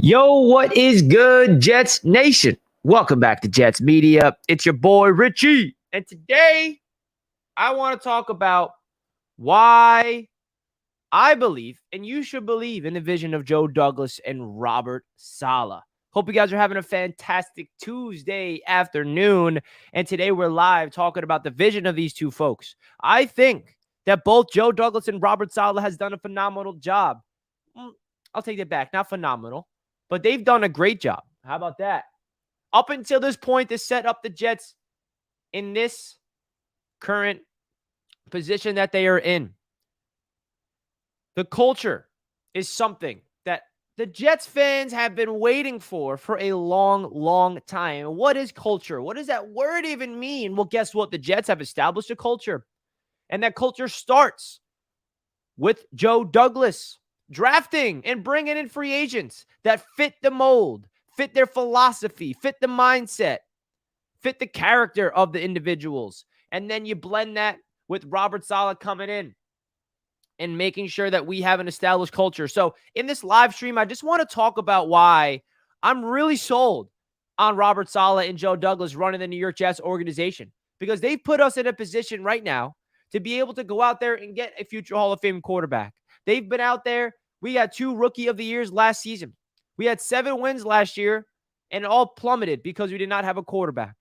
Yo, what is good, Jets Nation? Welcome back to Jets Media. It's your boy Richie. And today I want to talk about why I believe, and you should believe, in the vision of Joe Douglas and Robert Saleh. Hope you guys are having a fantastic Tuesday afternoon. And today we're live talking about the vision of these two folks. I think that both Joe Douglas and Robert Saleh has done a phenomenal job. I'll take it back. Not phenomenal, but they've done a great job. How about that? Up until this point, to set up the Jets in this current position that they are in. The culture is something that the Jets fans have been waiting for a long, long time. What is culture? What does that word even mean? Well, guess what? The Jets have established a culture, and that culture starts with Joe Douglas drafting and bringing in free agents that fit the mold, fit their philosophy, fit the mindset, fit the character of the individuals. And then you blend that with Robert Saleh coming in and making sure that we have an established culture. So in this live stream, I just want to talk about why I'm really sold on Robert Saleh and Joe Douglas running the New York Jets organization, because they've put us in a position right now to be able to go out there and get a future Hall of Fame quarterback. They've been out there. We had 2 Rookie of the Years last season. We had 7 wins last year, and it all plummeted because we did not have a quarterback.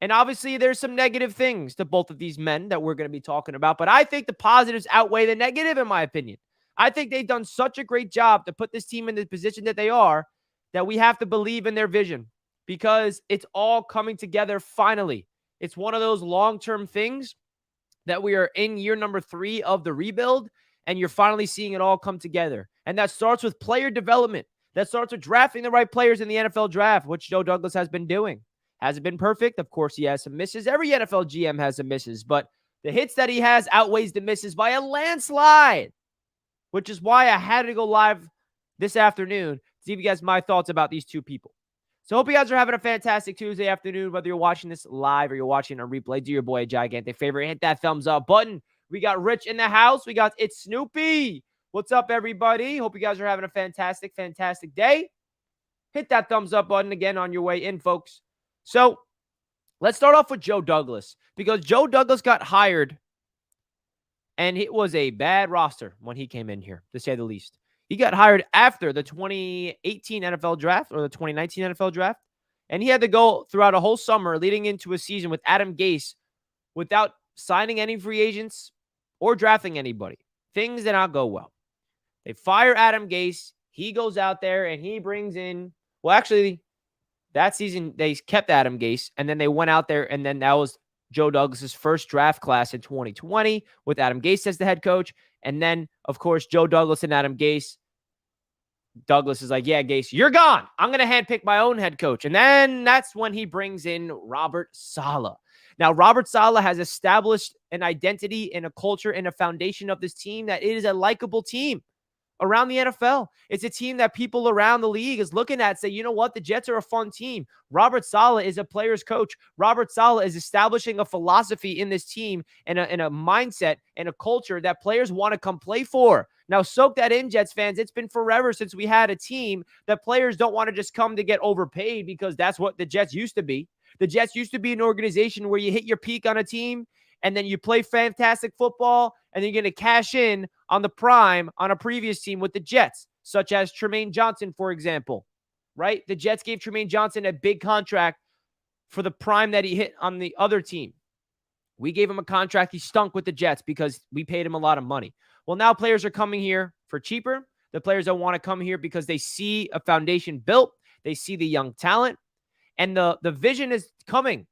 And obviously, there's some negative things to both of these men that we're going to be talking about. But I think the positives outweigh the negative, in my opinion. I think they've done such a great job to put this team in the position that they are, that we have to believe in their vision, because it's all coming together finally. It's one of those long-term things that we are in year number 3 of the rebuild, and you're finally seeing it all come together. And that starts with player development. That starts with drafting the right players in the NFL draft, which Joe Douglas has been doing. Has it been perfect? Of course, he has some misses. Every NFL GM has some misses, but the hits that he has outweighs the misses by a landslide, which is why I had to go live this afternoon to give you guys my thoughts about these two people. So hope you guys are having a fantastic Tuesday afternoon, whether you're watching this live or you're watching on replay. Do your boy a gigantic favor. Hit that thumbs up button. We got Rich in the house. We got It's Snoopy. What's up, everybody? Hope you guys are having a fantastic, fantastic day. Hit that thumbs up button again on your way in, folks. So let's start off with Joe Douglas, because Joe Douglas got hired, and it was a bad roster when he came in here, to say the least. He got hired after the 2018 NFL draft, or the 2019 NFL draft, and he had to go throughout a whole summer leading into a season with Adam Gase without signing any free agents or drafting anybody. Things did not go well. They fire Adam Gase. He goes out there and he brings in, well, actually, that season, they kept Adam Gase, and then they went out there, and then that was Joe Douglas's first draft class in 2020 with Adam Gase as the head coach. And then, of course, Joe Douglas and Adam Gase. Douglas is like, yeah, Gase, you're gone. I'm going to handpick my own head coach. And then that's when he brings in Robert Saleh. Now, Robert Saleh has established an identity and a culture and a foundation of this team that it is a likable team around the NFL. It's a team that people around the league is looking at and say, you know what? The Jets are a fun team. Robert Saleh is a player's coach. Robert Saleh is establishing a philosophy in this team and a mindset and a culture that players want to come play for. Now, soak that in, Jets fans. It's been forever since we had a team that players don't want to just come to get overpaid, because that's what the Jets used to be. The Jets used to be an organization where you hit your peak on a team, and then you play fantastic football, and then you're going to cash in on the prime on a previous team with the Jets, such as Tremaine Johnson, for example, right? The Jets gave Tremaine Johnson a big contract for the prime that he hit on the other team. We gave him a contract. He stunk with the Jets because we paid him a lot of money. Well, now players are coming here for cheaper. The players don't want to come here because they see a foundation built. They see the young talent, and the vision is coming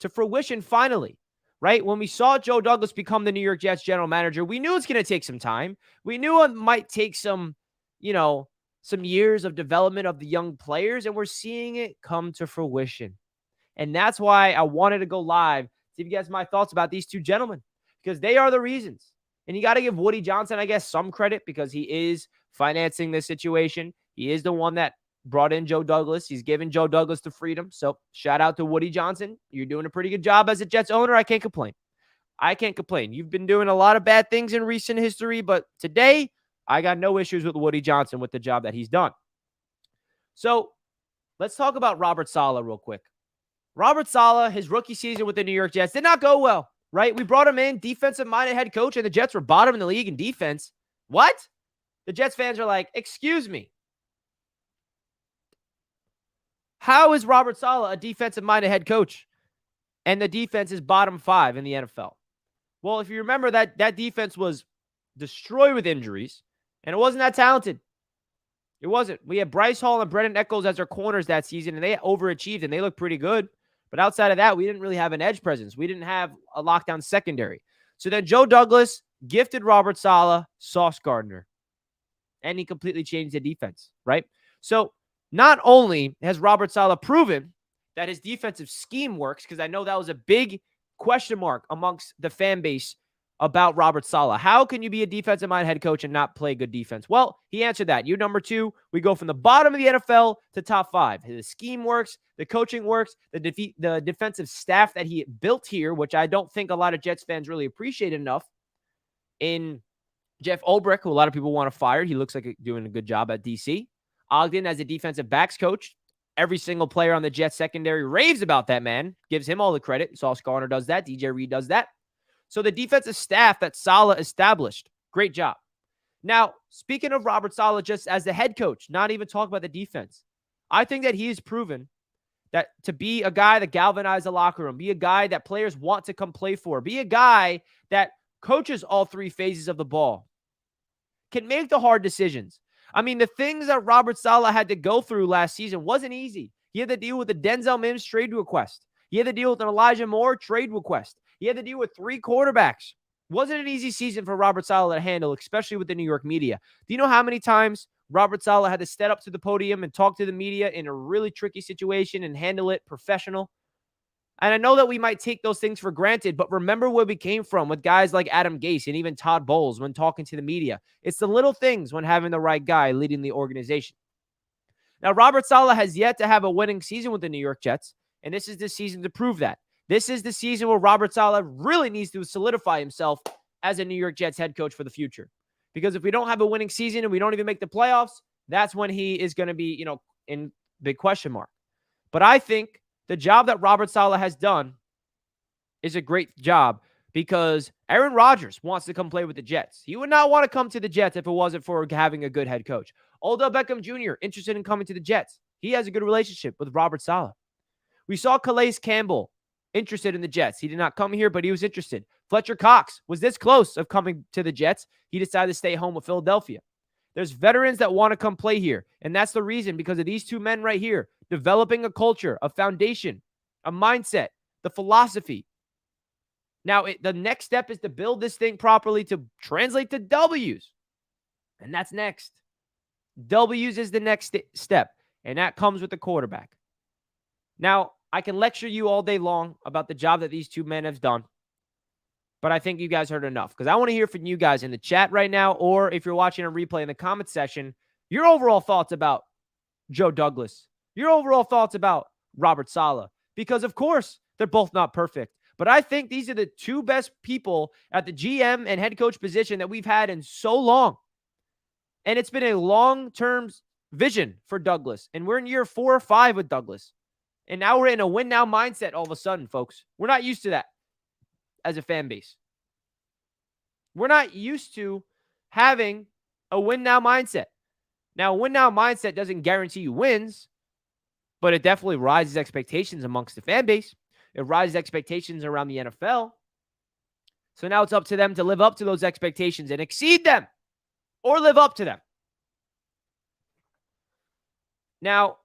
to fruition finally. Right? When we saw Joe Douglas become the New York Jets general manager, we knew it's going to take some time. We knew it might take some years of development of the young players, and we're seeing it come to fruition. And that's why I wanted to go live to give you guys my thoughts about these two gentlemen, because they are the reasons. And you got to give Woody Johnson, I guess, some credit, because he is financing this situation. He is the one that brought in Joe Douglas. He's given Joe Douglas the freedom. So shout out to Woody Johnson. You're doing a pretty good job as a Jets owner. I can't complain. You've been doing a lot of bad things in recent history, but today I got no issues with Woody Johnson with the job that he's done. So let's talk about Robert Saleh real quick. Robert Saleh, his rookie season with the New York Jets did not go well, right? We brought him in, defensive-minded head coach, and the Jets were bottom in the league in defense. What? The Jets fans are like, excuse me. How is Robert Saleh a defensive-minded head coach and the defense is bottom 5 in the NFL? Well, if you remember, that defense was destroyed with injuries, and it wasn't that talented. It wasn't. We had Bryce Hall and Brendan Eccles as our corners that season, and they overachieved, and they looked pretty good. But outside of that, we didn't really have an edge presence. We didn't have a lockdown secondary. So then Joe Douglas gifted Robert Saleh Sauce Gardner, and he completely changed the defense, right? So not only has Robert Saleh proven that his defensive scheme works, because I know that was a big question mark amongst the fan base about Robert Saleh. How can you be a defensive-minded head coach and not play good defense? Well, he answered that. You're number 2. We go from the bottom of the NFL to top 5. The scheme works. The coaching works. The defensive staff that he built here, which I don't think a lot of Jets fans really appreciate enough, in Jeff Ulbrich, who a lot of people want to fire. He looks like doing a good job at DC. Ogden as a defensive backs coach. Every single player on the Jets secondary raves about that man, gives him all the credit. Sauce Gardner does that. DJ Reed does that. So the defensive staff that Saleh established, great job. Now, speaking of Robert Saleh just as the head coach, not even talk about the defense, I think that he has proven that to be a guy that galvanizes the locker room, be a guy that players want to come play for, be a guy that coaches all 3 phases of the ball, can make the hard decisions. I mean, the things that Robert Saleh had to go through last season wasn't easy. He had to deal with the Denzel Mims trade request. He had to deal with an Elijah Moore trade request. He had to deal with 3 quarterbacks. Wasn't an easy season for Robert Saleh to handle, especially with the New York media. Do you know how many times Robert Saleh had to step up to the podium and talk to the media in a really tricky situation and handle it professional? And I know that we might take those things for granted, but remember where we came from with guys like Adam Gase and even Todd Bowles when talking to the media. It's the little things when having the right guy leading the organization. Now, Robert Saleh has yet to have a winning season with the New York Jets, and this is the season to prove that. This is the season where Robert Saleh really needs to solidify himself as a New York Jets head coach for the future. Because if we don't have a winning season and we don't even make the playoffs, that's when he is going to be, in big question mark. But I think the job that Robert Saleh has done is a great job because Aaron Rodgers wants to come play with the Jets. He would not want to come to the Jets if it wasn't for having a good head coach. Odell Beckham Jr. interested in coming to the Jets. He has a good relationship with Robert Saleh. We saw Calais Campbell interested in the Jets. He did not come here, but he was interested. Fletcher Cox was this close of coming to the Jets. He decided to stay home with Philadelphia. There's veterans that want to come play here, and that's the reason because of these 2 men right here, developing a culture, a foundation, a mindset, the philosophy. Now, the next step is to build this thing properly to translate to W's, and that's next. W's is the next step, and that comes with the quarterback. Now, I can lecture you all day long about the job that these 2 men have done, but I think you guys heard enough because I want to hear from you guys in the chat right now, or if you're watching a replay in the comment section, your overall thoughts about Joe Douglas, your overall thoughts about Robert Saleh, because of course they're both not perfect, but I think these are the 2 best people at the GM and head coach position that we've had in so long, and it's been a long-term vision for Douglas, and we're in year 4 or 5 with Douglas. And now we're in a win-now mindset all of a sudden, folks. We're not used to that as a fan base. We're not used to having a win-now mindset. Now, a win-now mindset doesn't guarantee you wins, but it definitely rises expectations amongst the fan base. It rises expectations around the NFL. So now it's up to them to live up to those expectations and exceed them or live up to them. Now,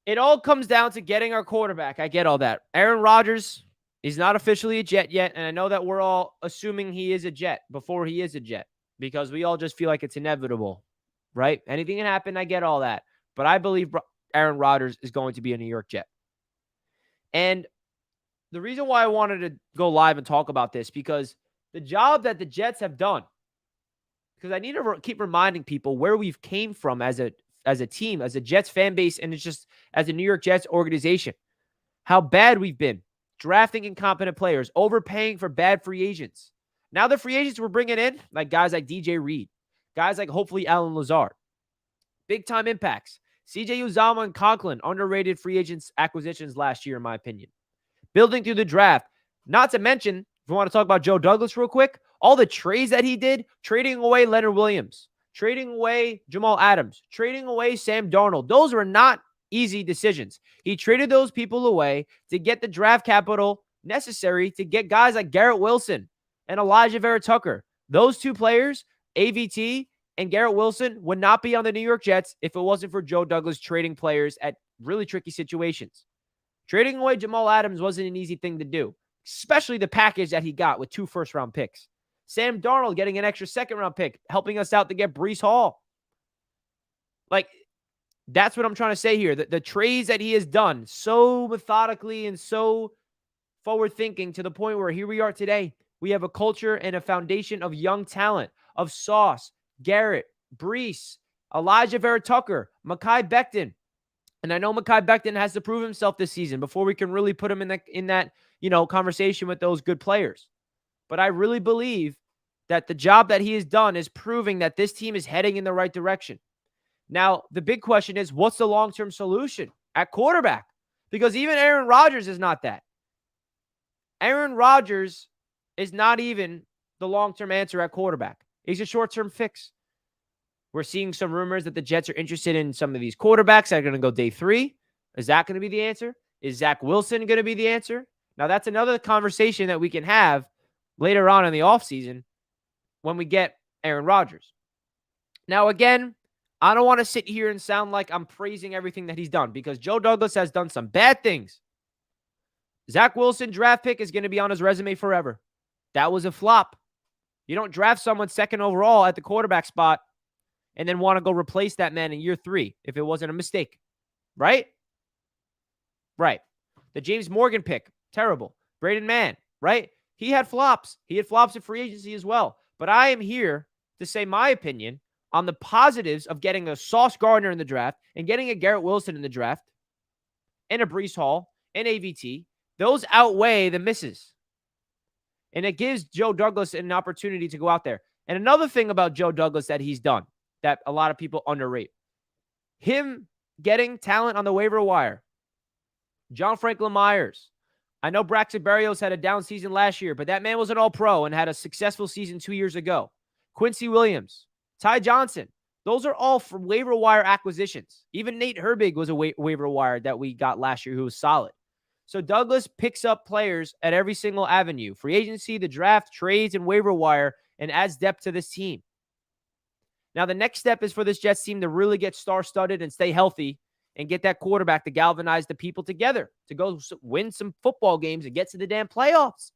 it all comes down to getting our quarterback. I get all that. Aaron Rodgers is not officially a Jet yet, and I know that we're all assuming he is a Jet before he is a Jet because we all just feel like it's inevitable, right? Anything can happen. I get all that. But I believe Aaron Rodgers is going to be a New York Jet. And the reason why I wanted to go live and talk about this because the job that the Jets have done, because I need to keep reminding people where we've came from as a team, as a Jets fan base, and it's just as a New York Jets organization, how bad we've been drafting incompetent players, overpaying for bad free agents. Now the free agents we're bringing in, like guys like DJ Reed, guys like hopefully Alan Lazard, big-time impacts. CJ Uzomah and Conklin, underrated free agents acquisitions last year, in my opinion. Building through the draft. Not to mention, if we want to talk about Joe Douglas real quick, all the trades that he did, trading away Leonard Williams, trading away Jamal Adams, trading away Sam Darnold. Those were not easy decisions. He traded those people away to get the draft capital necessary to get guys like Garrett Wilson and Elijah Vera Tucker. Those two players, AVT and Garrett Wilson, would not be on the New York Jets if it wasn't for Joe Douglas trading players at really tricky situations. Trading away Jamal Adams wasn't an easy thing to do, especially the package that he got with 2 first-round picks. Sam Darnold getting an extra second-round pick, helping us out to get Breece Hall. Like, that's what I'm trying to say here. The trades that he has done so methodically and so forward-thinking to the point where here we are today. We have a culture and a foundation of young talent, of Sauce, Garrett, Breece, Elijah Vera Tucker, Mekhi Becton. And I know Mekhi Becton has to prove himself this season before we can really put him in that conversation with those good players. But I really believe that the job that he has done is proving that this team is heading in the right direction. Now, the big question is, what's the long-term solution at quarterback? Because even Aaron Rodgers is not that. Aaron Rodgers is not even the long-term answer at quarterback. He's a short-term fix. We're seeing some rumors that the Jets are interested in some of these quarterbacks that are going to go day 3. Is that going to be the answer? Is Zach Wilson going to be the answer? Now, that's another conversation that we can have later on in the offseason when we get Aaron Rodgers. Now, again, I don't want to sit here and sound like I'm praising everything that he's done because Joe Douglas has done some bad things. Zach Wilson draft pick is going to be on his resume forever. That was a flop. You don't draft someone second overall at the quarterback spot and then want to go replace that man in year 3 if it wasn't a mistake. Right? Right. The James Morgan pick, terrible. Braden Mann, right? He had flops. He had flops in free agency as well. But I am here to say my opinion on the positives of getting a Sauce Gardner in the draft and getting a Garrett Wilson in the draft and a Breece Hall and AVT. Those outweigh the misses. And it gives Joe Douglas an opportunity to go out there. And another thing about Joe Douglas that he's done that a lot of people underrate, him getting talent on the waiver wire. John Franklin Myers. I know Braxton Berrios had a down season last year, but that man was an all-pro and had a successful season 2 years ago. Quincy Williams, Ty Johnson. Those are all from waiver wire acquisitions. Even Nate Herbig was a waiver wire that we got last year who was solid. So Douglas picks up players at every single avenue. Free agency, the draft, trades, and waiver wire, and adds depth to this team. Now, the next step is for this Jets team to really get star-studded and stay healthy and get that quarterback to galvanize the people together to go win some football games and get to the damn playoffs.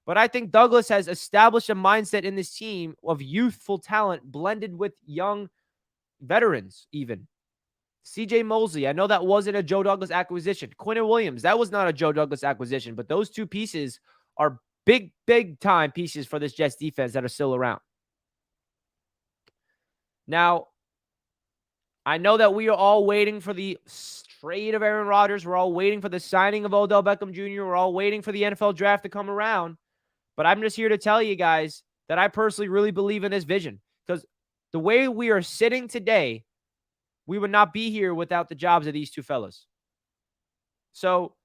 But I think Douglas has established a mindset in this team of youthful talent blended with young veterans even. CJ Mosley, I know that wasn't a Joe Douglas acquisition. Quinnen Williams, that was not a Joe Douglas acquisition, but those two pieces are big, big time pieces for this Jets defense that are still around. Now, I know that we are all waiting for the trade of Aaron Rodgers. We're all waiting for the signing of Odell Beckham Jr. We're all waiting for the NFL draft to come around. But I'm just here to tell you guys that I personally really believe in this vision. Because the way we are sitting today, we would not be here without the jobs of these two fellas. So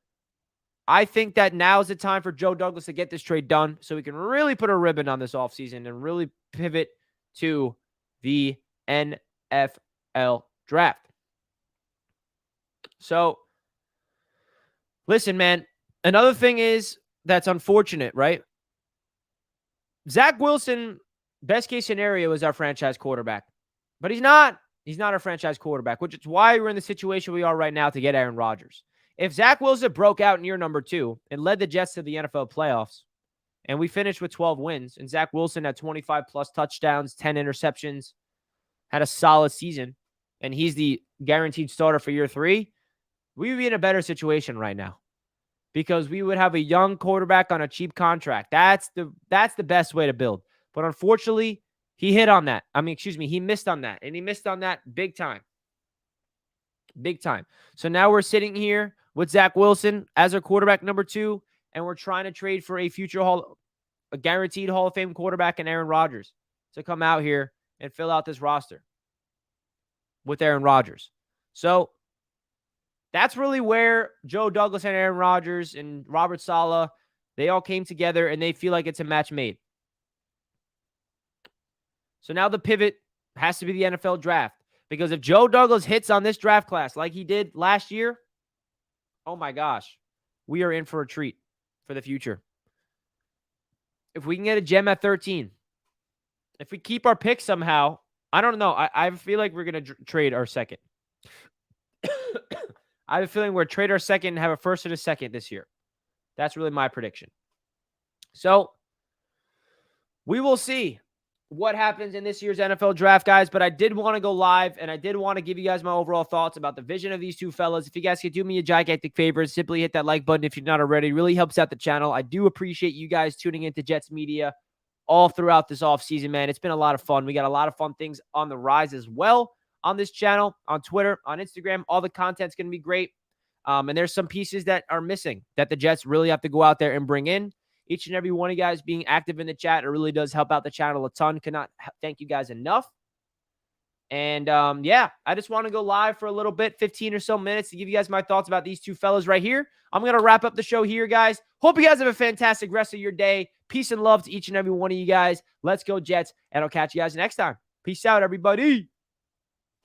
I think that now is the time for Joe Douglas to get this trade done so we can really put a ribbon on this offseason and really pivot to the NFL draft. So, listen, man, another thing is that's unfortunate, right? Zach Wilson, best case scenario, is our franchise quarterback. But he's not. He's not our franchise quarterback, which is why we're in the situation we are right now to get Aaron Rodgers. If Zach Wilson broke out in year number 2 and led the Jets to the NFL playoffs, and we finished with 12 wins, and Zach Wilson had 25-plus touchdowns, 10 interceptions, had a solid season, and he's the guaranteed starter for year 3, we would be in a better situation right now because we would have a young quarterback on a cheap contract. That's the best way to build. But unfortunately, he hit on that. He missed on that, and he missed on that big time. Big time. So now we're sitting here with Zach Wilson as our quarterback number 2, and we're trying to trade for a guaranteed Hall of Fame quarterback in Aaron Rodgers to come out here and fill out this roster with Aaron Rodgers. So that's really where Joe Douglas and Aaron Rodgers and Robert Saleh, they all came together and they feel like it's a match made. So now the pivot has to be the NFL draft. Because if Joe Douglas hits on this draft class like he did last year, oh my gosh, we are in for a treat for the future. If we can get a gem at 13, if we keep our pick somehow, I don't know. I feel like we're going to trade our second. I have a feeling we're going to trade our second and have a first and a second this year. That's really my prediction. So we will see what happens in this year's NFL draft, guys. But I did want to go live, and I did want to give you guys my overall thoughts about the vision of these two fellas. If you guys could do me a gigantic favor, simply hit that like button if you're not already. It really helps out the channel. I do appreciate you guys tuning into Jets Media all throughout this offseason, man. It's been a lot of fun. We got a lot of fun things on the rise as well on this channel, on Twitter, on Instagram. All the content's going to be great. And there's some pieces that are missing that the Jets really have to go out there and bring in. Each and every one of you guys being active in the chat, it really does help out the channel a ton. Cannot thank you guys enough. And yeah, I just want to go live for a little bit, 15 or so minutes, to give you guys my thoughts about these two fellas right here. I'm going to wrap up the show here, guys. Hope you guys have a fantastic rest of your day. Peace and love to each and every one of you guys. Let's go Jets, and I'll catch you guys next time. Peace out, everybody.